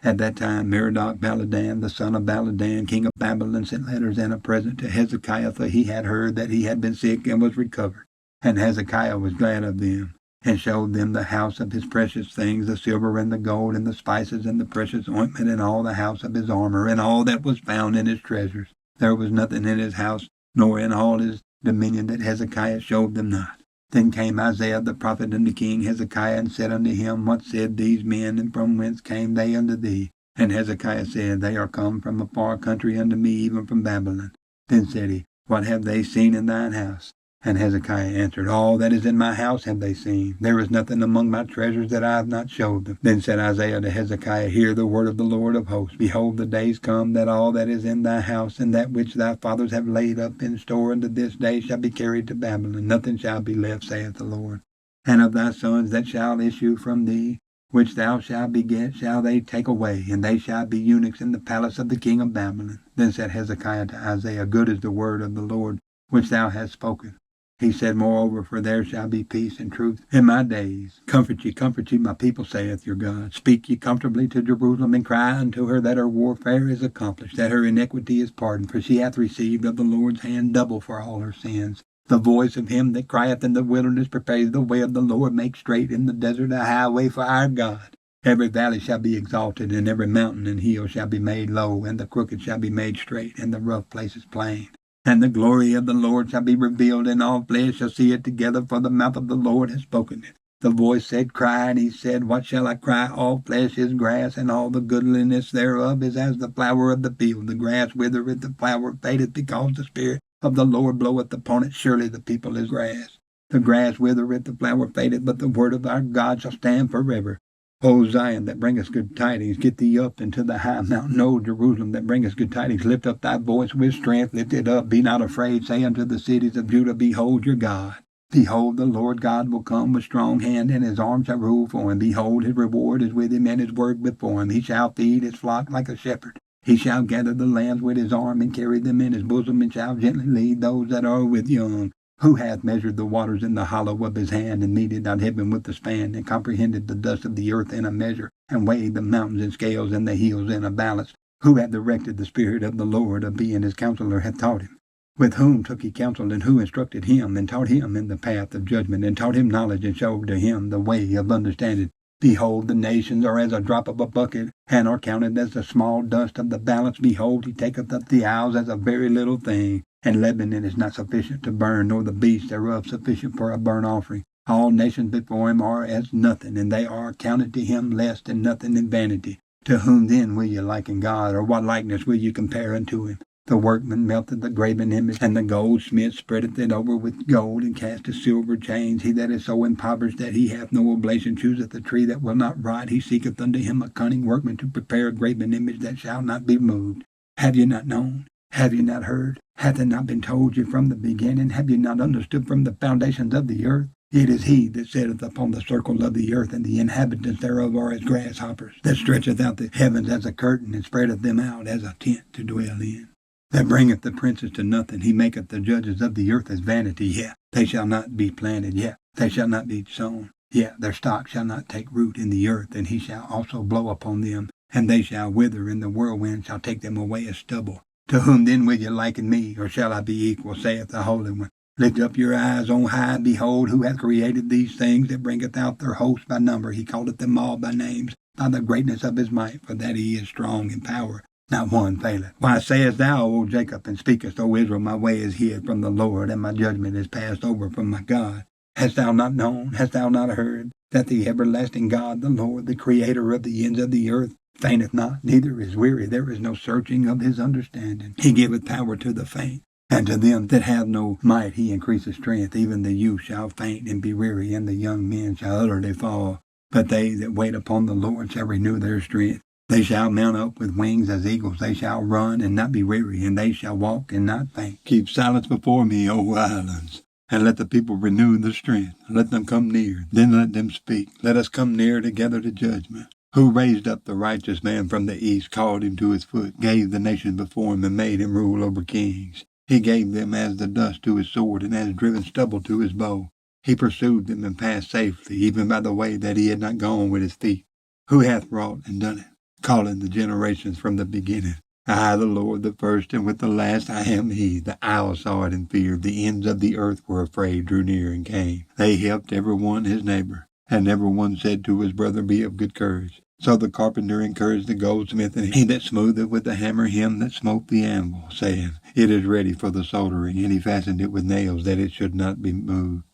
At that time Merodach-Baladan, the son of Baladan, king of Babylon, sent letters and a present to Hezekiah, for he had heard that he had been sick and was recovered. And Hezekiah was glad of them, and showed them the house of his precious things, the silver and the gold, and the spices, and the precious ointment, and all the house of his armor, and all that was found in his treasures. There was nothing in his house, nor in all his dominion, that Hezekiah showed them not. Then came Isaiah the prophet unto King Hezekiah, and said unto him, What said these men, and from whence came they unto thee? And Hezekiah said, They are come from a far country unto me, even from Babylon. Then said he, What have they seen in thine house? And Hezekiah answered, All that is in my house have they seen. There is nothing among my treasures that I have not showed them. Then said Isaiah to Hezekiah, Hear the word of the Lord of hosts. Behold, the days come that all that is in thy house, and that which thy fathers have laid up in store unto this day, shall be carried to Babylon. Nothing shall be left, saith the Lord. And of thy sons that shall issue from thee, which thou shalt beget, shall they take away, and they shall be eunuchs in the palace of the king of Babylon. Then said Hezekiah to Isaiah, Good is the word of the Lord which thou hast spoken. He said, Moreover, for there shall be peace and truth in my days. Comfort ye, my people, saith your God. Speak ye comfortably to Jerusalem, and cry unto her that her warfare is accomplished, that her iniquity is pardoned, for she hath received of the Lord's hand double for all her sins. The voice of him that crieth in the wilderness, Prepare the way of the Lord, make straight in the desert a highway for our God. Every valley shall be exalted, and every mountain and hill shall be made low, and the crooked shall be made straight, and the rough places plain. And the glory of the Lord shall be revealed, and all flesh shall see it together, for the mouth of the Lord has spoken it. The voice said, Cry, and he said, What shall I cry? All flesh is grass, and all the goodliness thereof is as the flower of the field. The grass withereth, the flower fadeth, because the Spirit of the Lord bloweth upon it. Surely the people is grass. The grass withereth, the flower fadeth, but the word of our God shall stand forever. O Zion, that bringest good tidings, get thee up into the high mountain. O Jerusalem, that bringest good tidings, lift up thy voice with strength, lift it up, be not afraid. Say unto the cities of Judah, Behold your God. Behold, the Lord God will come with strong hand, and his arm shall rule for him. Behold, his reward is with him, and his word before him. He shall feed his flock like a shepherd. He shall gather the lambs with his arm, and carry them in his bosom, and shall gently lead those that are with young. Who hath measured the waters in the hollow of his hand, and meted out heaven with the span, and comprehended the dust of the earth in a measure, and weighed the mountains in scales, and the hills in a balance? Who hath directed the Spirit of the Lord, of being his counselor hath taught him? With whom took he counsel, and who instructed him, and taught him in the path of judgment, and taught him knowledge, and showed to him the way of understanding? Behold, the nations are as a drop of a bucket, and are counted as the small dust of the balance. Behold, he taketh up the isles as a very little thing. And Lebanon is not sufficient to burn, nor the beasts thereof sufficient for a burnt offering. All nations before him are as nothing, and they are counted to him less than nothing in vanity. To whom then will you liken God, or what likeness will you compare unto him? The workman melteth the graven image, and the goldsmith spreadeth it over with gold, and casteth silver chains. He that is so impoverished that he hath no oblation chooseth a tree that will not rot. He seeketh unto him a cunning workman to prepare a graven image that shall not be moved. Have you not known? Have you not heard? Hath it not been told you from the beginning? Have you not understood from the foundations of the earth? It is he that sitteth upon the circle of the earth, and the inhabitants thereof are as grasshoppers, that stretcheth out the heavens as a curtain, and spreadeth them out as a tent to dwell in. That bringeth the princes to nothing. He maketh the judges of the earth as vanity. Yet they shall not be planted. Yet they shall not be sown. Yet their stock shall not take root in the earth. And he shall also blow upon them, and they shall wither, and the whirlwind shall take them away as stubble. To whom then will you liken me, or shall I be equal, saith the Holy One? Lift up your eyes on high, behold, who hath created these things, that bringeth out their host by number. He calleth them all by names, by the greatness of his might, for that he is strong in power. Not one faileth. Why sayest thou, O Jacob, and speakest, O Israel, my way is hid from the Lord, and my judgment is passed over from my God? Hast thou not known, hast thou not heard, that the everlasting God, the Lord, the Creator of the ends of the earth, fainteth not, neither is weary. There is no searching of his understanding. He giveth power to the faint, and to them that have no might he increaseth strength. Even the youth shall faint and be weary, and the young men shall utterly fall. But they that wait upon the Lord shall renew their strength. They shall mount up with wings as eagles. They shall run and not be weary, and they shall walk and not faint. Keep silence before me, O islands, and let the people renew their strength. Let them come near, then let them speak. Let us come near together to judgment. Who raised up the righteous man from the east, called him to his foot, gave the nations before him, and made him rule over kings. He gave them as the dust to his sword, and as driven stubble to his bow. He pursued them and passed safely, even by the way that he had not gone with his feet. Who hath wrought and done it? calling the generations from the beginning. I, the Lord, the first, and with the last I am He. The owl saw it and feared. The ends of the earth were afraid, drew near and came. They helped every one his neighbor, and every one said to his brother, Be of good courage. So the carpenter encouraged the goldsmith, and he that smootheth with the hammer him that smote the anvil, saying, It is ready for the soldering. And he fastened it with nails, that it should not be moved.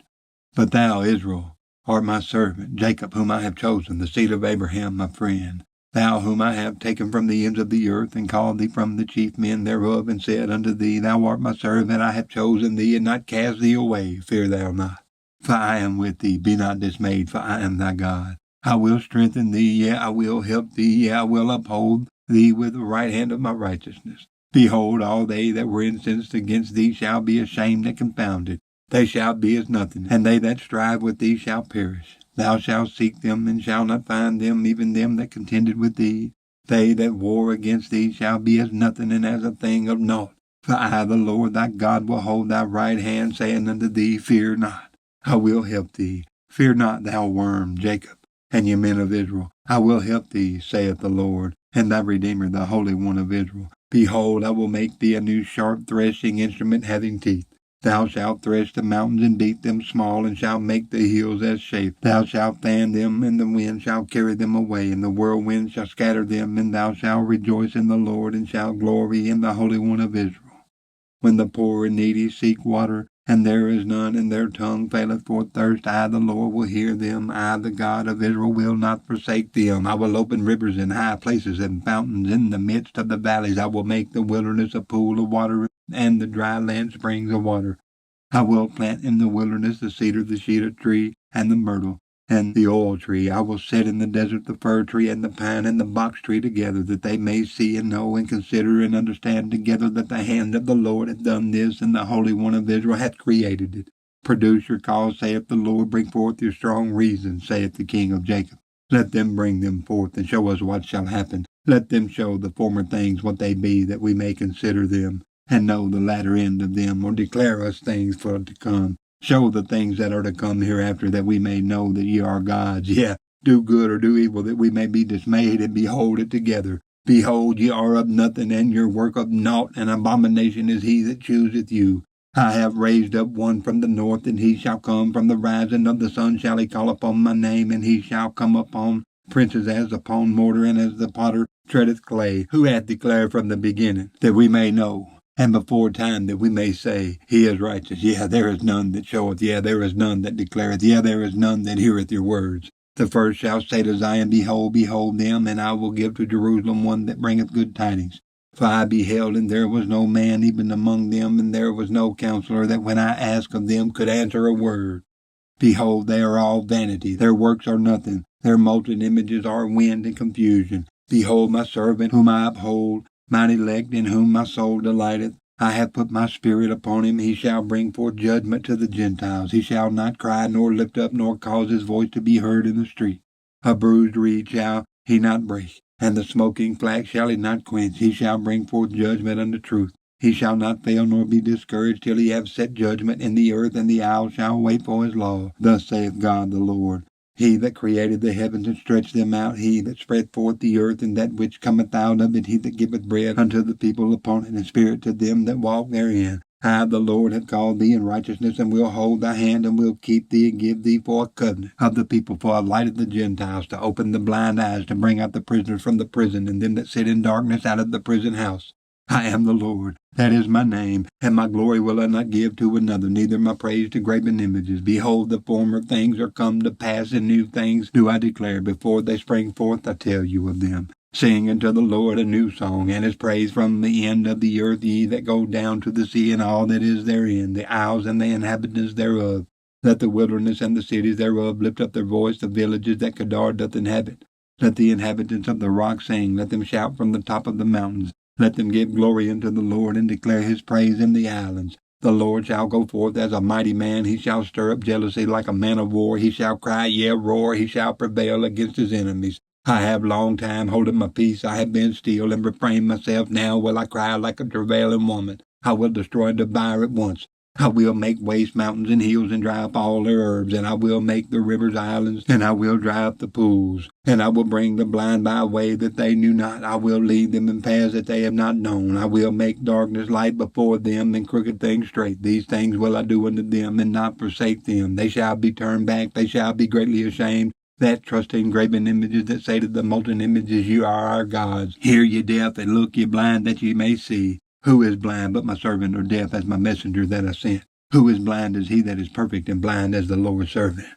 But thou, Israel, art my servant, Jacob, whom I have chosen, the seed of Abraham, my friend. Thou whom I have taken from the ends of the earth, and called thee from the chief men thereof, and said unto thee, Thou art my servant, I have chosen thee, and not cast thee away. Fear thou not, for I am with thee. Be not dismayed, for I am thy God. I will strengthen thee, yea, I will help thee, yea, I will uphold thee with the right hand of my righteousness. Behold, all they that were incensed against thee shall be ashamed and confounded. They shall be as nothing, and they that strive with thee shall perish. Thou shalt seek them, and shalt not find them, even them that contended with thee. They that war against thee shall be as nothing, and as a thing of naught. For I, the Lord thy God, will hold thy right hand, saying unto thee, Fear not, I will help thee. Fear not, thou worm, Jacob, and ye men of Israel. I will help thee, saith the Lord, and thy Redeemer, the Holy One of Israel. Behold, I will make thee a new sharp threshing instrument having teeth. Thou shalt thresh the mountains and beat them small, and shalt make the hills as chaff. Thou shalt fan them, and the wind shall carry them away, and the whirlwind shall scatter them, and thou shalt rejoice in the Lord, and shalt glory in the Holy One of Israel. When the poor and needy seek water, and there is none, and their tongue faileth for thirst, I, the Lord, will hear them. I, the God of Israel, will not forsake them. I will open rivers in high places and fountains in the midst of the valleys. I will make the wilderness a pool of water, and the dry land springs of water. I will plant in the wilderness the cedar, the cedar tree, and the myrtle, and the oil tree. I will set in the desert the fir tree and the pine and the box tree together, that they may see and know and consider and understand together that the hand of the Lord hath done this, and the Holy One of Israel hath created it. Produce your cause, saith the Lord. Bring forth your strong reasons, saith the King of Jacob. Let them bring them forth, and show us what shall happen. Let them show the former things what they be, that we may consider them, and know the latter end of them, or declare us things for to come. Show the things that are to come hereafter, that we may know that ye are gods. Yea, do good or do evil, that we may be dismayed and behold it together. Behold, ye are of nothing, and your work of naught, and abomination is he that chooseth you. I have raised up one from the north, and he shall come from the rising of the sun shall he call upon my name, and he shall come upon princes as upon mortar, and as the potter treadeth clay, who hath declared from the beginning, that we may know, and before time, that we may say, He is righteous. Yea, there is none that showeth. Yea, there is none that declareth. Yea, there is none that heareth your words. The first shall say to Zion, Behold, behold them, and I will give to Jerusalem one that bringeth good tidings. For I beheld, and there was no man even among them, and there was no counselor that when I asked of them could answer a word. Behold, they are all vanity. Their works are nothing. Their molten images are wind and confusion. Behold, my servant whom I uphold, mine elect, in whom my soul delighteth. I have put my spirit upon him. He shall bring forth judgment to the Gentiles. He shall not cry, nor lift up, nor cause his voice to be heard in the street. A bruised reed shall he not break, and the smoking flax shall he not quench. He shall bring forth judgment unto truth. He shall not fail nor be discouraged till he have set judgment in the earth, and the owl shall wait for his law. Thus saith God the Lord. He that created the heavens and stretched them out, he that spread forth the earth and that which cometh out of it, he that giveth bread unto the people upon it, and spirit to them that walk therein. I, the Lord, have called thee in righteousness, and will hold thy hand, and will keep thee, and give thee for a covenant of the people, for a light of the Gentiles, to open the blind eyes, to bring out the prisoners from the prison, and them that sit in darkness out of the prison house. I am the Lord, that is my name, and my glory will I not give to another, neither my praise to graven images. Behold, the former things are come to pass, and new things do I declare. Before they spring forth, I tell you of them. Sing unto the Lord a new song, and his praise from the end of the earth, ye that go down to the sea, and all that is therein, the isles and the inhabitants thereof. Let the wilderness and the cities thereof lift up their voice, the villages that Kedar doth inhabit. Let the inhabitants of the rock sing, let them shout from the top of the mountains. Let them give glory unto the Lord, and declare his praise in the islands. The Lord shall go forth as a mighty man. He shall stir up jealousy like a man of war. He shall cry, yea, roar. He shall prevail against his enemies. I have long time holden my peace. I have been still and refrained myself. Now will I cry like a travailing woman. I will destroy and devour at once. I will make waste mountains and hills and dry up all their herbs, and I will make the rivers islands, and I will dry up the pools, and I will bring the blind by a way that they knew not. I will lead them in paths that they have not known. I will make darkness light before them, and crooked things straight. These things will I do unto them, and not forsake them. They shall be turned back, they shall be greatly ashamed, that trust in graven images, that say to the molten images, you are our gods. Hear ye deaf, and look ye blind, that ye may see. Who is blind but my servant, or deaf as my messenger that I sent? Who is blind as he that is perfect, and blind as the Lord's servant?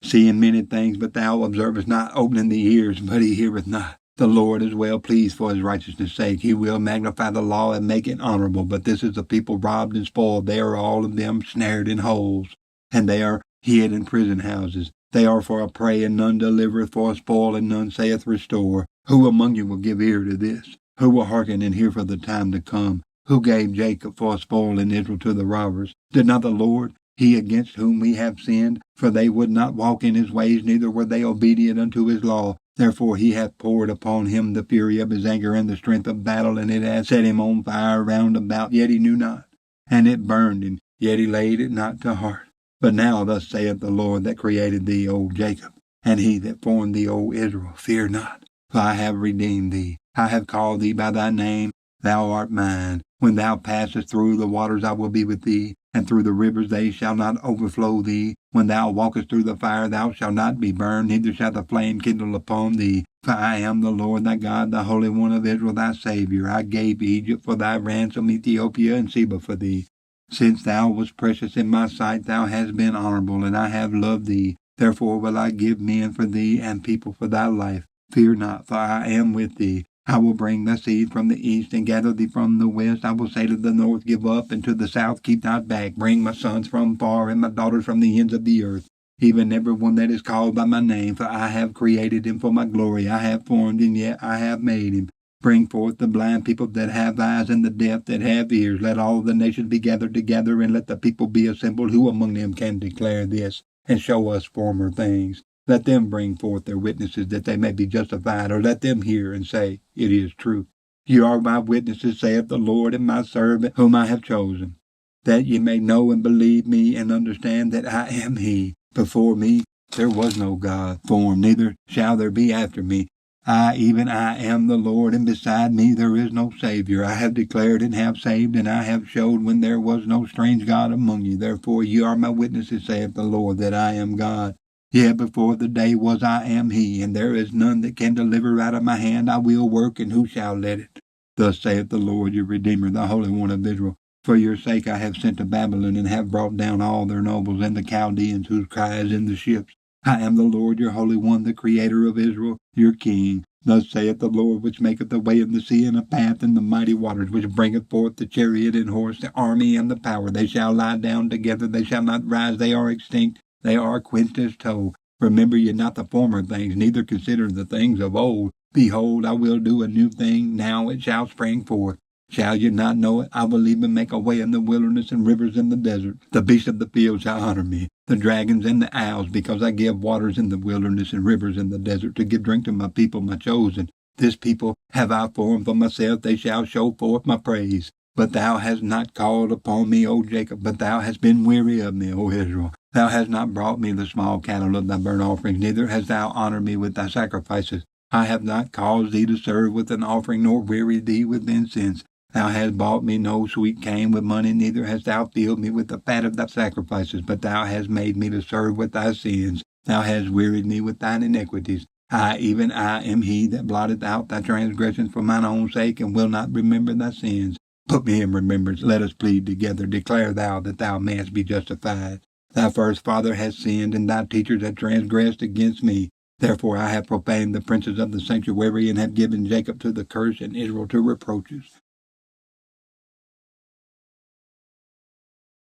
Seeing many things, but thou observest not, opening the ears, but he heareth not. The Lord is well pleased for his righteousness' sake. He will magnify the law and make it honorable. But this is the people robbed and spoiled. They are all of them snared in holes, and they are hid in prison houses. They are for a prey, and none delivereth, for a spoil, and none saith restore. Who among you will give ear to this? Who will hearken and hear for the time to come? Who gave Jacob for a spoil and Israel to the robbers? Did not the Lord, he against whom we have sinned? For they would not walk in his ways, neither were they obedient unto his law. Therefore he hath poured upon him the fury of his anger and the strength of battle, and it hath set him on fire round about, yet he knew not. And it burned him, yet he laid it not to heart. But now thus saith the Lord that created thee, O Jacob, and he that formed thee, O Israel, fear not, for I have redeemed thee. I have called thee by thy name, thou art mine. When thou passest through the waters, I will be with thee, and through the rivers they shall not overflow thee. When thou walkest through the fire, thou shalt not be burned, neither shall the flame kindle upon thee. For I am the Lord thy God, the Holy One of Israel, thy Saviour. I gave Egypt for thy ransom, Ethiopia and Seba for thee. Since thou wast precious in my sight, thou hast been honorable, and I have loved thee. Therefore will I give men for thee, and people for thy life. Fear not, for I am with thee. I will bring thy seed from the east, and gather thee from the west. I will say to the north, give up, and to the south, keep not back. Bring my sons from far, and my daughters from the ends of the earth, even every one that is called by my name. For I have created him for my glory. I have formed him, yet I have made him. Bring forth the blind people that have eyes, and the deaf that have ears. Let all the nations be gathered together, and let the people be assembled. Who among them can declare this, and show us former things? Let them bring forth their witnesses, that they may be justified, or let them hear and say, it is true. You are my witnesses, saith the Lord, and my servant, whom I have chosen, that ye may know and believe me, and understand that I am he. Before me there was no God formed, neither shall there be after me. I, even I, am the Lord, and beside me there is no Savior. I have declared and have saved, and I have showed when there was no strange God among you. Therefore ye are my witnesses, saith the Lord, that I am God. Yet before the day was I am he, and there is none that can deliver out of my hand. I will work, and who shall let it? Thus saith the Lord your Redeemer, the Holy One of Israel. For your sake I have sent to Babylon, and have brought down all their nobles, and the Chaldeans, whose cry is in the ships. I am the Lord your Holy One, the Creator of Israel, your King. Thus saith the Lord, which maketh the way in the sea, and a path in the mighty waters, which bringeth forth the chariot and horse, the army and the power. They shall lie down together, they shall not rise, they are extinct, they are quenched as tow. Remember ye not the former things, neither consider the things of old. Behold, I will do a new thing, now it shall spring forth. Shall ye not know it? I will even make a way in the wilderness, and rivers in the desert. The beasts of the field shall honor me, the dragons and the owls, because I give waters in the wilderness and rivers in the desert, to give drink to my people, my chosen. This people have I formed for myself, they shall show forth my praise. But thou hast not called upon me, O Jacob, but thou hast been weary of me, O Israel. Thou hast not brought me the small cattle of thy burnt offerings, neither hast thou honored me with thy sacrifices. I have not caused thee to serve with an offering, nor wearied thee with incense. Thou hast bought me no sweet cane with money, neither hast thou filled me with the fat of thy sacrifices, but thou hast made me to serve with thy sins. Thou hast wearied me with thine iniquities. I, even I, am he that blotteth out thy transgressions for mine own sake, and will not remember thy sins. Put me in remembrance, let us plead together. Declare thou that thou mayest be justified. Thy first father has sinned, and thy teachers have transgressed against me. Therefore I have profaned the princes of the sanctuary, and have given Jacob to the curse, and Israel to reproaches.